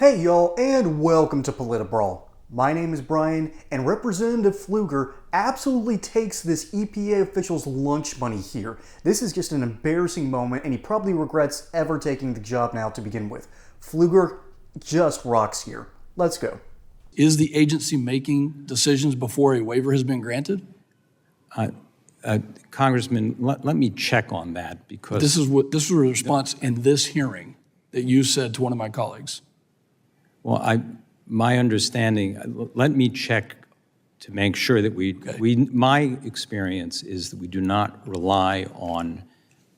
Hey y'all, and welcome to Politbrawl. My name is Brian, and Representative Pfluger absolutely takes this EPA official's lunch money here. This is just an embarrassing moment, and he probably regrets ever taking the job now to begin with. Pfluger just rocks here. Let's go. Is the agency making decisions before a waiver has been granted? Congressman, let me check on that, because This was a response in this hearing that you said to one of my colleagues. well, my understanding, let me check to make sure that my experience is that we do not rely on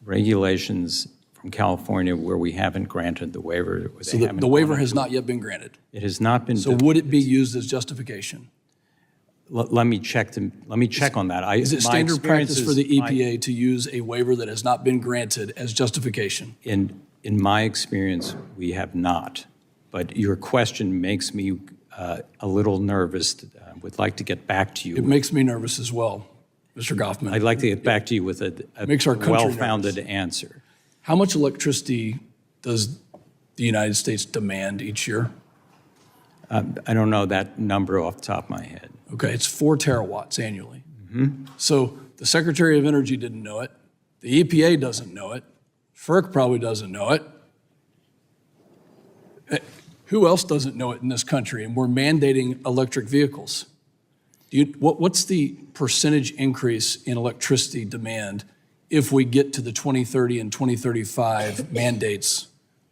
regulations from California where we haven't granted the waiver. So the waiver has not yet been granted. It has not been. So would it be used as justification? Let me check on that. Is it standard practice for the EPA to use a waiver that has not been granted as justification? In my experience, we have not. But your question makes me a little nervous. I would like to get back to you. It makes me nervous as well, Mr. Goffman. I'd like to get back to you with a well-founded answer. How much electricity does the United States demand each year? I don't know that number off the top of my head. Okay, it's 4 terawatts annually. So the Secretary of Energy didn't know it. The EPA doesn't know it. FERC probably doesn't know it. Who else doesn't know it in this country? And we're mandating electric vehicles. What's the percentage increase in electricity demand if we get to the 2030 and 2035 mandates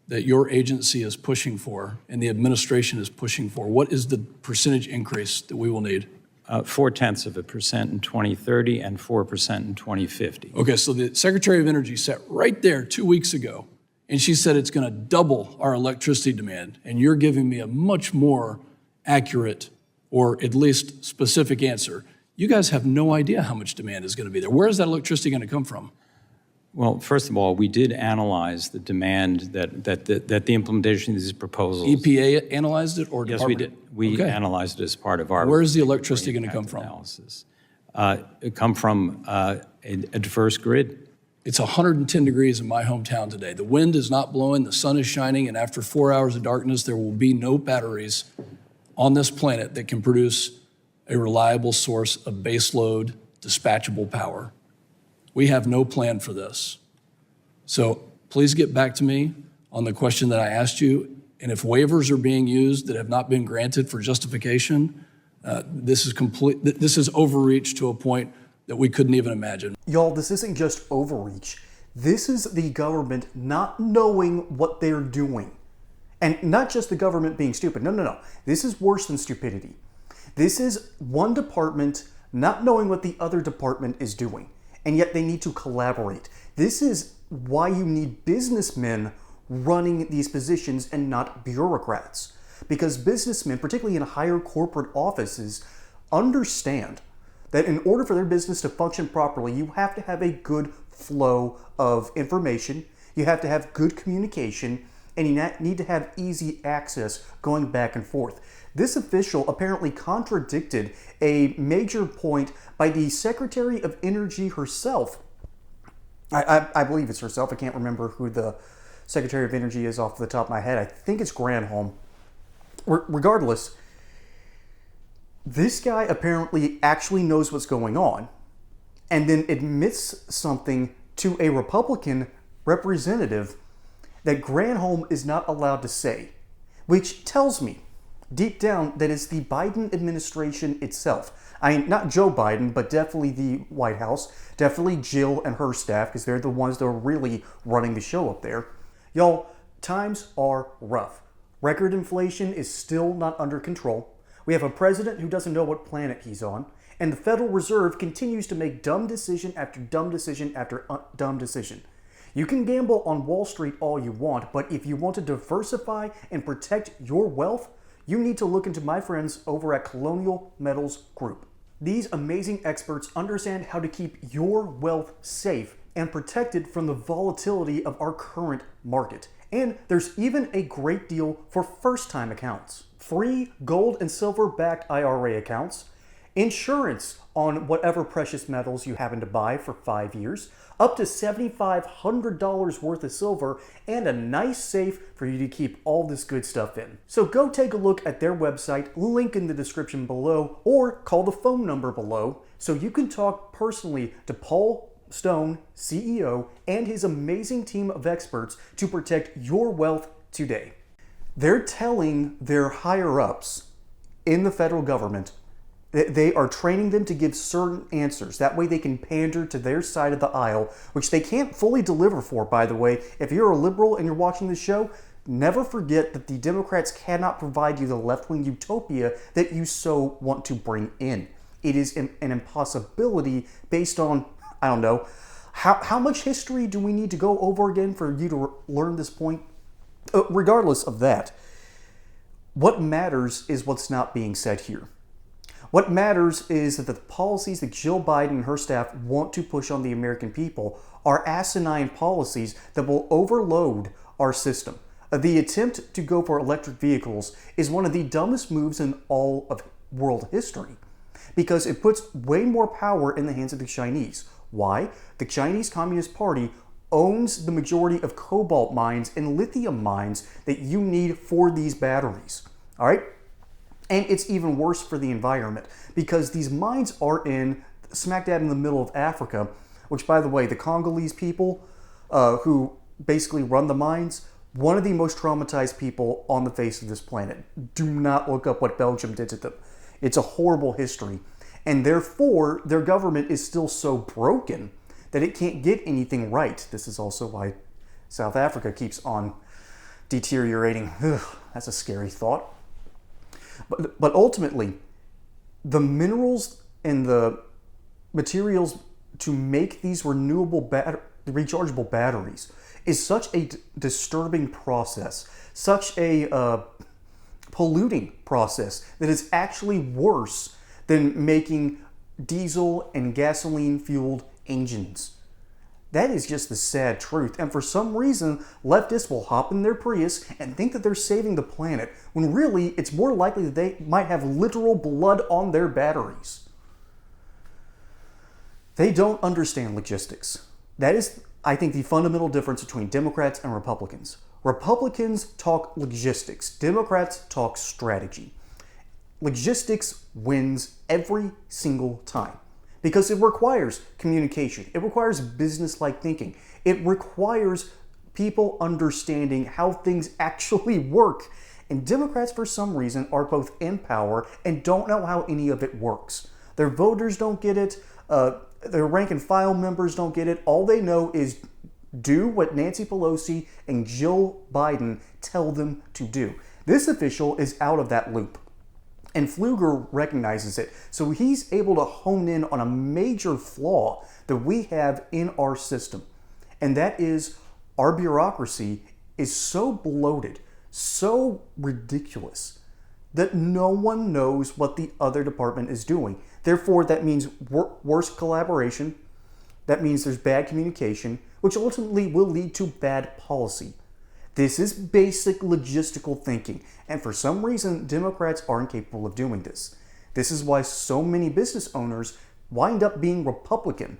that your agency is pushing for and the administration is pushing for? What is the percentage increase that we will need? 0.4% in 2030 and 4% in 2050. Okay, so the Secretary of Energy sat right there 2 weeks ago, and she said it's going to double our electricity demand, and you're giving me a much more accurate or at least specific answer. You guys have no idea how much demand is going to be there. Where is that electricity going to come from? Well, first of all, we did analyze the demand that the implementation of these proposals. EPA analyzed it, or Yes, department? we did. We analyzed it as part of our. Where is the electricity going to come from? Analysis. It come from a diverse grid. It's 110 degrees in my hometown today. The wind is not blowing, the sun is shining, and after 4 hours of darkness, there will be no batteries on this planet that can produce a reliable source of baseload, dispatchable power. We have no plan for this. So please get back to me on the question that I asked you, and if waivers are being used that have not been granted for justification, this is overreach to a point that we couldn't even imagine. Y'all, this isn't just overreach. This is the government not knowing what they're doing. And not just the government being stupid. No. This is worse than stupidity. This is one department not knowing what the other department is doing, and yet they need to collaborate. This is why you need businessmen running these positions and not bureaucrats. Because businessmen, particularly in higher corporate offices, understand that in order for their business to function properly, you have to have a good flow of information, you have to have good communication, and you need to have easy access going back and forth. This official apparently contradicted a major point by the Secretary of Energy herself. I believe it's herself. I can't remember who the Secretary of Energy is off the top of my head. I think it's Granholm. Regardless, this guy apparently actually knows what's going on and then admits something to a Republican representative that Granholm is not allowed to say, which tells me deep down that it's the Biden administration itself. I mean, not Joe Biden, but definitely the White House, definitely Jill and her staff, because they're the ones that are really running the show up there. Y'all, times are rough. Record inflation is still not under control. We have a president who doesn't know what planet he's on, and the Federal Reserve continues to make dumb decision after dumb decision after dumb decision. You can gamble on Wall Street all you want, but if you want to diversify and protect your wealth, you need to look into my friends over at Colonial Metals Group. These amazing experts understand how to keep your wealth safe and protected from the volatility of our current market. And there's even a great deal for first-time accounts. Free gold and silver-backed IRA accounts, insurance on whatever precious metals you happen to buy for 5 years, up to $7,500 worth of silver, and a nice safe for you to keep all this good stuff in. So go take a look at their website, link in the description below, or call the phone number below so you can talk personally to Paul Stone, CEO, and his amazing team of experts to protect your wealth today. They're telling their higher-ups in the federal government that they are training them to give certain answers. That way they can pander to their side of the aisle, which they can't fully deliver for, by the way. If you're a liberal and you're watching this show, never forget that the Democrats cannot provide you the left-wing utopia that you so want to bring in. It is an impossibility based on, I don't know, how much history do we need to go over again for you to learn this point? Regardless of that, what matters is what's not being said here. What matters is that the policies that Jill Biden and her staff want to push on the American people are asinine policies that will overload our system. The attempt to go for electric vehicles is one of the dumbest moves in all of world history because it puts way more power in the hands of the Chinese. Why? The Chinese Communist Party owns the majority of cobalt mines and lithium mines that you need for these batteries. All right? And it's even worse for the environment because these mines are in smack dab in the middle of Africa, which, by the way, the Congolese people who basically run the mines, one of the most traumatized people on the face of this planet. Do not look up what Belgium did to them. It's a horrible history. And therefore, their government is still so broken that it can't get anything right. This is also why South Africa keeps on deteriorating. Ugh, that's a scary thought. But ultimately, the minerals and the materials to make these renewable rechargeable batteries is such a disturbing process, such a polluting process that is actually worse than making diesel and gasoline fueled engines. That is just the sad truth. And for some reason, leftists will hop in their Prius and think that they're saving the planet, when really it's more likely that they might have literal blood on their batteries. They don't understand logistics. That is, I think, the fundamental difference between Democrats and Republicans. Republicans talk logistics. Democrats talk strategy. Logistics wins every single time. Because it requires communication. It requires business-like thinking. It requires people understanding how things actually work. And Democrats, for some reason, are both in power and don't know how any of it works. Their voters don't get it. Their rank and file members don't get it. All they know is do what Nancy Pelosi and Jill Biden tell them to do. This official is out of that loop. And Pfluger recognizes it, so he's able to hone in on a major flaw that we have in our system. And that is our bureaucracy is so bloated, so ridiculous, that no one knows what the other department is doing. Therefore, that means worse collaboration, that means there's bad communication, which ultimately will lead to bad policy. This is basic logistical thinking, and for some reason, Democrats aren't capable of doing this. This is why so many business owners wind up being Republican,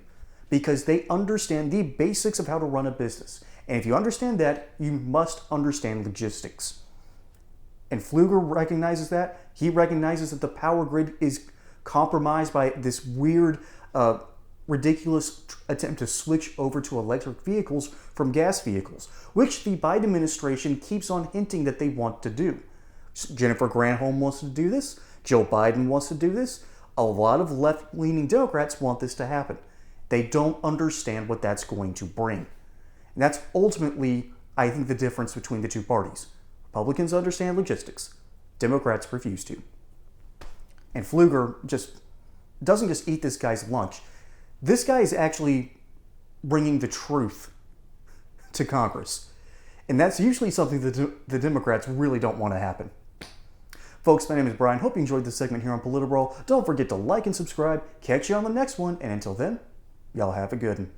because they understand the basics of how to run a business. And if you understand that, you must understand logistics. And Pfluger recognizes that. He recognizes that the power grid is compromised by this weird, ridiculous attempt to switch over to electric vehicles from gas vehicles, which the Biden administration keeps on hinting that they want to do. Jennifer Granholm wants to do this. Joe Biden wants to do this. A lot of left-leaning Democrats want this to happen. They don't understand what that's going to bring. And that's ultimately, I think, the difference between the two parties. Republicans understand logistics. Democrats refuse to. And Pfluger doesn't just eat this guy's lunch. This guy is actually bringing the truth to Congress. And that's usually something that the Democrats really don't want to happen. Folks, my name is Brian. Hope you enjoyed this segment here on Politibrawl. Don't forget to like and subscribe. Catch you on the next one. And until then, y'all have a good one.